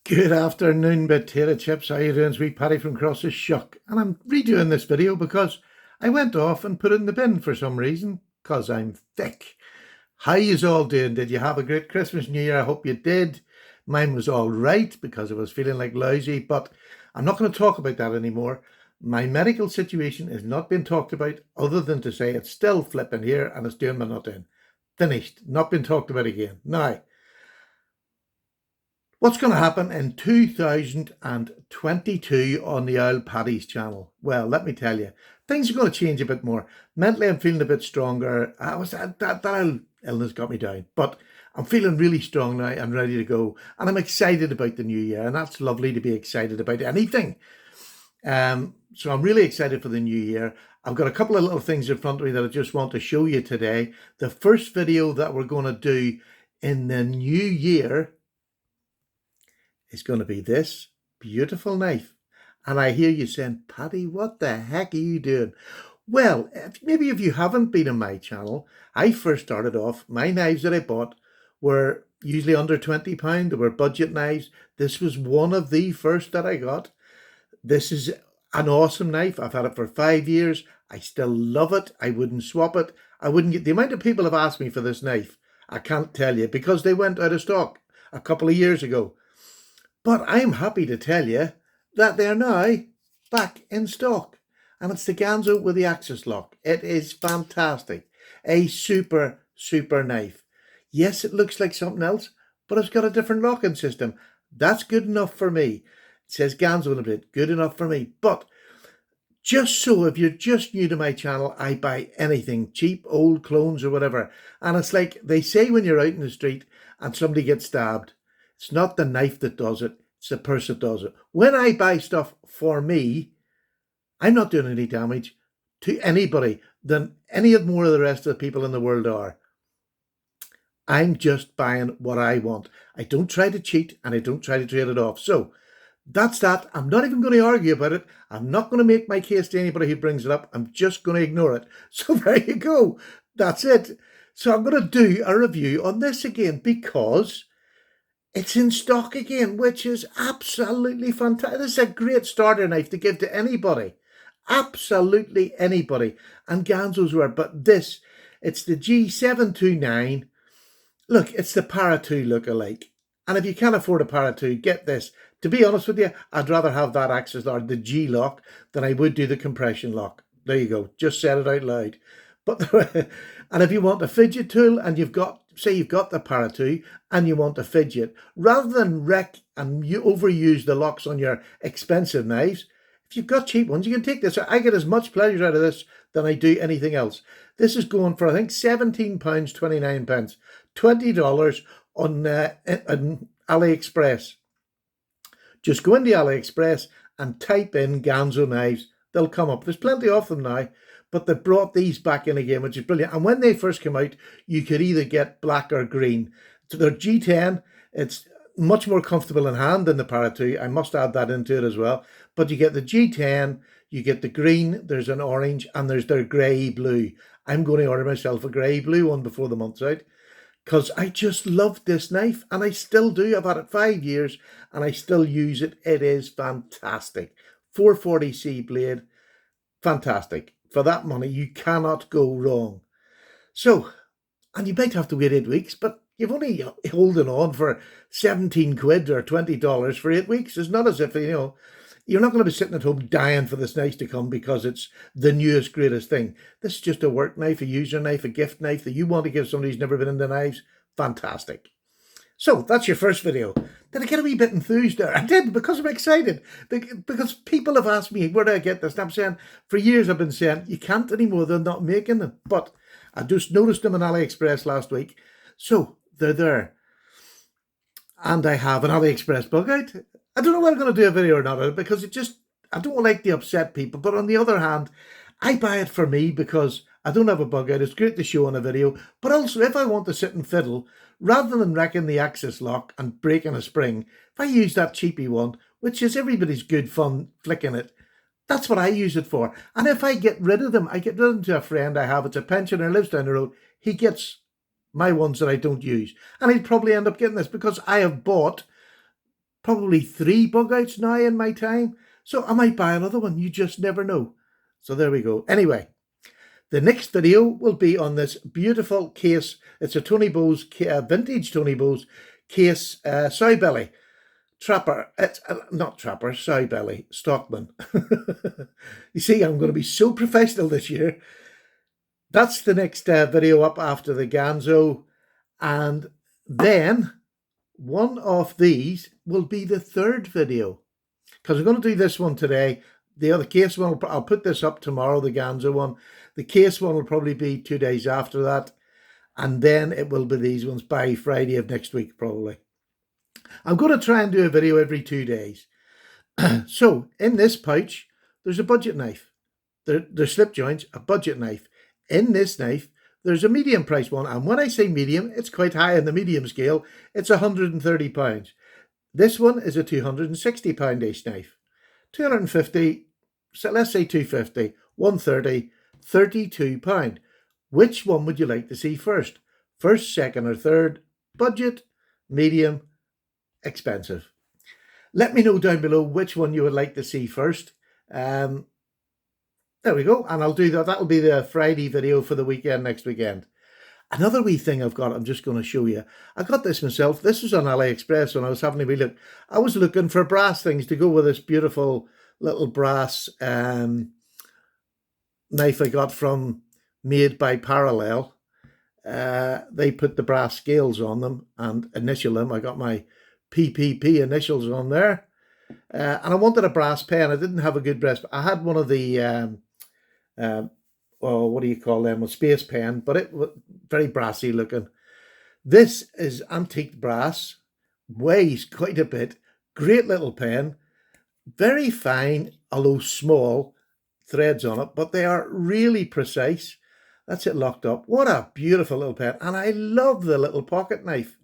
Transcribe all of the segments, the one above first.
Good afternoon, potato chips. How you doing? Sweet Paddy from Cross the Shuck. And I'm redoing this video because I went off and put it in the bin for some reason, because I'm thick. How yous all doing? Did you have a great Christmas, New Year? I hope you did. Mine was all right because I was feeling like lousy, but I'm not going to talk about that anymore. My medical situation is not being talked about other than to say it's still flipping here and it's doing my nut in. Finished. Not been talked about again. Now, what's going to happen in 2022 on the Owl Paddy's channel? Well, let me tell you, things are going to change a bit more. Mentally, I'm feeling a bit stronger. That illness got me down, but I'm feeling really strong now and ready to go. And I'm excited about the new year, and that's lovely to be excited about anything. So I'm really excited for the new year. I've got a couple of little things in front of me that I just want to show you today. The first video that we're going to do in the new year is going to be this beautiful knife. And I hear you saying, Paddy, what the heck are you doing? Well, maybe if you haven't been on my channel, I first started off, my knives that I bought were usually under £20. They were budget knives. This was one of the first that I got. This is an awesome knife. I've had it for 5 years. I still love it. I wouldn't swap it. I wouldn't get the amount of people have asked me for this knife. I can't tell you because they went out of stock a couple of years ago. But I'm happy to tell you that they're now back in stock. And it's the Ganzo with the Axis lock. It is fantastic. A super, super knife. Yes, it looks like something else, but it's got a different locking system. That's good enough for me. It says Ganzo in a bit. Good enough for me. But just so, if you're just new to my channel, I buy anything, cheap, old clones or whatever. And it's like they say when you're out in the street and somebody gets stabbed, it's not the knife that does it, it's the person that does it. When I buy stuff for me, I'm not doing any damage to anybody than any of more of the rest of the people in the world are. I'm just buying what I want. I don't try to cheat and I don't try to trade it off. So that's that. I'm not even going to argue about it. I'm not going to make my case to anybody who brings it up. I'm just going to ignore it. So there you go. That's it. So I'm going to do a review on this again because it's in stock again, which is absolutely fantastic. This is a great starter knife to give to anybody. Absolutely anybody. And Ganzo's were, but this, it's the G729. Look, it's the Para 2 look-alike. And if you can't afford a Para 2, get this. To be honest with you, I'd rather have that Axis or the G lock than I would do the compression lock. There you go. Just said it out loud. But and if you want a fidget tool and you've got, say you've got the Para 2 and you want a fidget, rather than wreck and you overuse the locks on your expensive knives, if you've got cheap ones, you can take this. I get as much pleasure out of this than I do anything else. This is going for, I think, £17.29, $20 on AliExpress. Just go into AliExpress and type in Ganzo knives. They'll come up. There's plenty of them now, but they brought these back in again, which is brilliant. And when they first came out, you could either get black or green. So they're G10. It's much more comfortable in hand than the Para 2. I must add that into it as well. But you get the G10, you get the green, there's an orange, and there's their grey blue. I'm going to order myself a grey blue one before the month's out, because I just loved this knife, and I still do. I've had it 5 years, and I still use it. It is fantastic. 440C blade, fantastic. For that money, you cannot go wrong. So, and you might have to wait 8 weeks, but you've only holding on for 17 quid or $20 for 8 weeks. It's not as if, you're not going to be sitting at home dying for this knife to come because it's the newest, greatest thing. This is just a work knife, a user knife, a gift knife that you want to give somebody who's never been into knives. Fantastic. So that's your first video. Did I get a wee bit enthused there? I did, because I'm excited. Because people have asked me, where do I get this? And I'm saying, for years I've been saying, you can't anymore. They're not making them. But I just noticed them on AliExpress last week. So they're there. And I have an AliExpress bug out. I don't know whether I'm going to do a video or not, because I don't like to upset people. But on the other hand, I buy it for me because I don't have a bug out. It's great to show on a video. But also, if I want to sit and fiddle, rather than wrecking the Axis lock and breaking a spring, if I use that cheapy one, which is everybody's good fun flicking it, that's what I use it for. And if I get rid of them, I get rid of them to a friend I have. It's a pensioner, lives down the road. He gets my ones that I don't use. And he'd probably end up getting this because I have bought probably 3 bug outs now in my time. So I might buy another one. You just never know. So there we go. Anyway, the next video will be on this beautiful case. It's a Tony Bowes, vintage Tony Bowes case, sow belly. Trapper, it's not Trapper, sow belly, Stockman. You see, I'm going to be so professional this year. That's the next video up after the Ganzo. And then one of these will be the third video, because I'm going to do this one today. The other case one, I'll put this up tomorrow, the Ganzo one. The case one will probably be 2 days after that. And then it will be these ones by Friday of next week, probably. I'm going to try and do a video every 2 days. So in this pouch, there's a budget knife. There's slip joints, a budget knife. In this knife, there's a medium price one. And when I say medium, it's quite high in the medium scale. It's £130. This one is a £260-ish knife. 250, so let's say 250, 130, £32. Which one would you like to see first? First, second, or third? Budget, medium, expensive. Let me know down below which one you would like to see first. There we go. And I'll do that. That'll be the Friday video for the weekend, next weekend. Another wee thing I've got, I'm just going to show you. I got this myself. This was on AliExpress when I was having a wee look. I was looking for brass things to go with this beautiful little brass knife I got from Made by Parallel. They put the brass scales on them and initial them. I got my PPP initials on there. And I wanted a brass pen. I didn't have a good brass. I had one of the, well, what do you call them? A space pen, but it was very brassy looking. This is antique brass, weighs quite a bit. Great little pen, very fine, although small threads on it, but they are really precise. That's it locked up. What a beautiful little pen. And I love the little pocket knife.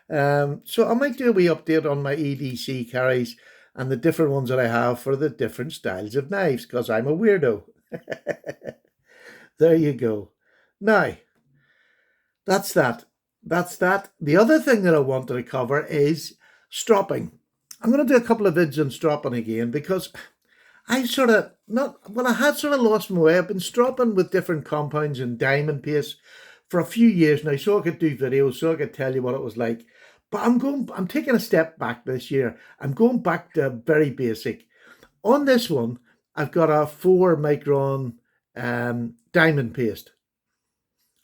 So I might do a wee update on my EDC carries and the different ones that I have for the different styles of knives, because I'm a weirdo. There you go. Now, that's that. That's that. The other thing that I wanted to cover is stropping. I'm going to do a couple of vids on stropping again, because I had sort of lost my way. I've been stropping with different compounds and diamond paste for a few years now, so I could do videos, so I could tell you what it was like. But I'm taking a step back this year. I'm going back to very basic. On this one, I've got a 4 micron diamond paste.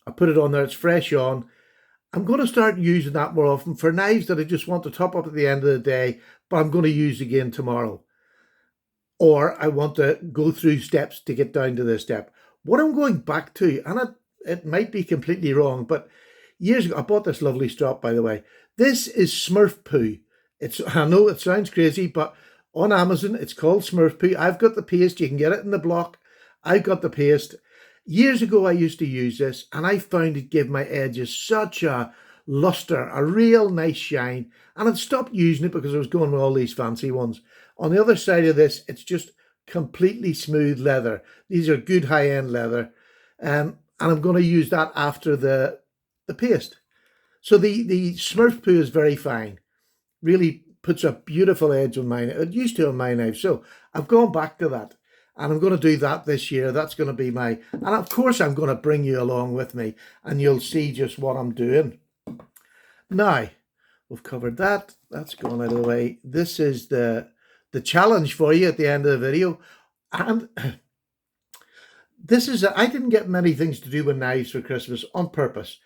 I put it on there, it's fresh on. I'm going to start using that more often for knives that I just want to top up at the end of the day, but I'm going to use again tomorrow. Or I want to go through steps to get down to this step. What I'm going back to, and it might be completely wrong, but years ago, I bought this lovely strop, by the way. This is Smurf Poo. I know it sounds crazy, but on Amazon, it's called Smurf Poo. I've got the paste. You can get it in the block. I've got the paste. Years ago, I used to use this, and I found it gave my edges such a luster, a real nice shine. And I'd stopped using it because I was going with all these fancy ones. On the other side of this, it's just completely smooth leather. These are good high-end leather. And I'm going to use that after the paste. So the Smurf Poo is very fine. Really puts a beautiful edge on mine. It used to on my knife. So I've gone back to that. And I'm going to do that this year. That's going to be my... And of course, I'm going to bring you along with me. And you'll see just what I'm doing. Now, we've covered that. That's gone out of the way. This is the challenge for you at the end of the video. And this is... I didn't get many things to do with knives for Christmas on purpose.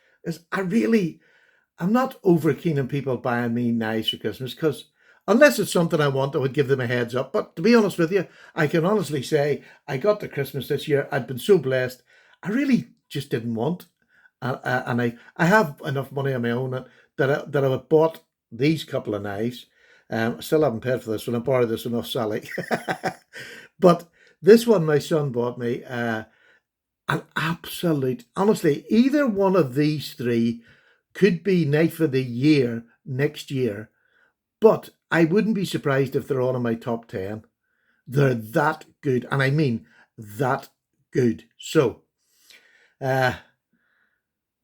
I'm not over keen on people buying me knives for Christmas, because unless it's something I want, I would give them a heads up. But to be honest with you, I can honestly say I got to Christmas this year. I'd been so blessed. I really just didn't want. And I have enough money on my own that I bought these couple of knives. I still haven't paid for this one. I borrowed this one off Sally. But this one my son bought me. An absolute, honestly, either one of these three could be knife of the year next year, but I wouldn't be surprised if they're on in my top 10. They're that good, and I mean that good. So, there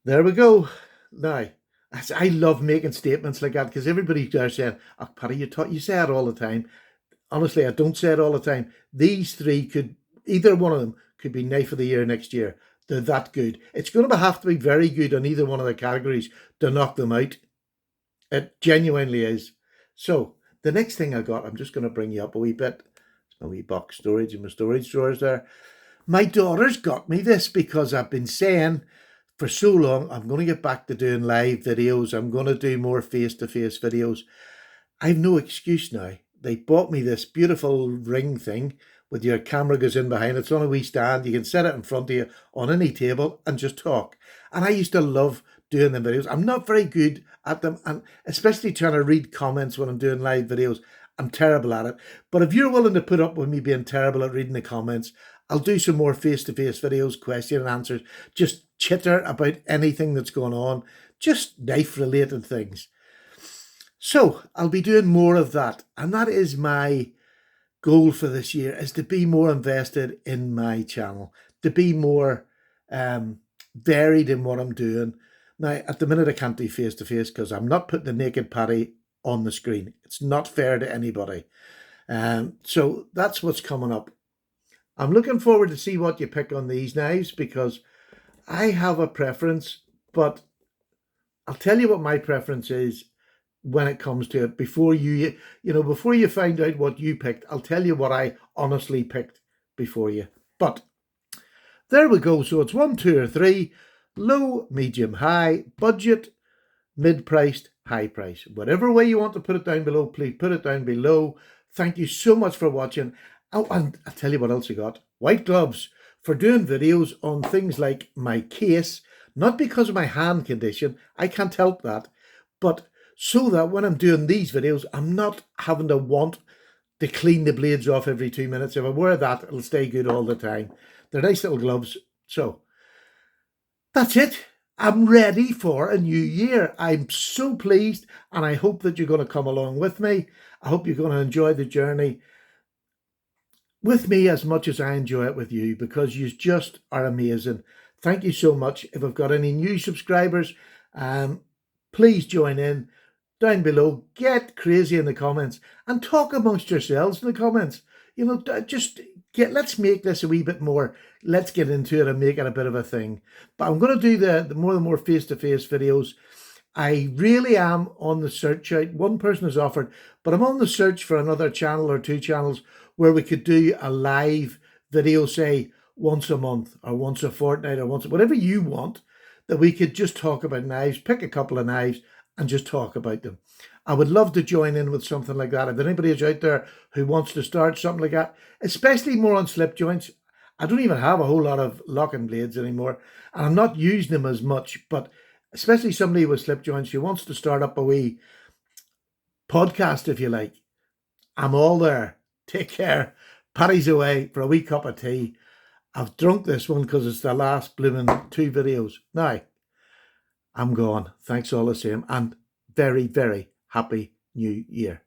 we go. Now, I love making statements like that because everybody's there saying, "Oh, Paddy, you say it all the time." Honestly, I don't say it all the time. These three could, either one of them could be Knife of the Year next year. They're that good. It's going to have to be very good on either one of the categories to knock them out. It genuinely is. So the next thing I got, I'm just going to bring you up a wee bit. It's my wee box storage and my storage drawers there. My daughter's got me this because I've been saying for so long, I'm going to get back to doing live videos. I'm going to do more face-to-face videos. I've no excuse now. They bought me this beautiful ring thing with your camera goes in behind. It's on a wee stand. You can set it in front of you on any table and just talk. And I used to love doing the videos. I'm not very good at them, and especially trying to read comments when I'm doing live videos. I'm terrible at it. But if you're willing to put up with me being terrible at reading the comments, I'll do some more face-to-face videos, question and answers, just chitter about anything that's going on, just knife-related things. So I'll be doing more of that. And that is my goal for this year, is to be more invested in my channel, to be more varied in what I'm doing. Now, at the minute, I can't do face-to-face because I'm not putting the naked Paddy on the screen. It's not fair to anybody. So that's what's coming up. I'm looking forward to see what you pick on these knives because I have a preference, but I'll tell you what my preference is when it comes to it. Before before you find out what you picked, I'll tell you what I honestly picked before you. But there we go. So it's 1, 2, or 3, low, medium, high, budget, mid-priced, high price. Whatever way you want to put it down below, please put it down below. Thank you so much for watching. Oh, and I'll tell you what else I got. White gloves for doing videos on things like my case, not because of my hand condition, I can't help that, but so that when I'm doing these videos, I'm not having to want to clean the blades off every 2 minutes. If I wear that, it'll stay good all the time. They're nice little gloves. So that's it. I'm ready for a new year. I'm so pleased, and I hope that you're going to come along with me. I hope you're going to enjoy the journey with me as much as I enjoy it with you, because you just are amazing. Thank you so much. If I've got any new subscribers, please join in down below. Get crazy in the comments and talk amongst yourselves in the comments. Let's make this a wee bit more. Let's get into it and make it a bit of a thing. But I'm going to do the more face-to-face videos. I really am on the search out. One person has offered, but I'm on the search for another channel or 2 channels where we could do a live video, say once a month or once a fortnight or whatever you want, that we could just talk about knives, pick a couple of knives and just talk about them. I would love to join in with something like that. If anybody is out there who wants to start something like that, especially more on slip joints. I don't even have a whole lot of locking blades anymore, and I'm not using them as much, but especially somebody with slip joints who wants to start up a wee podcast, if you like. I'm all there. Take care. Paddy's away for a wee cup of tea. I've drunk this one because it's the last blooming 2 videos. Now, I'm gone. Thanks all the same, and very, very happy New Year.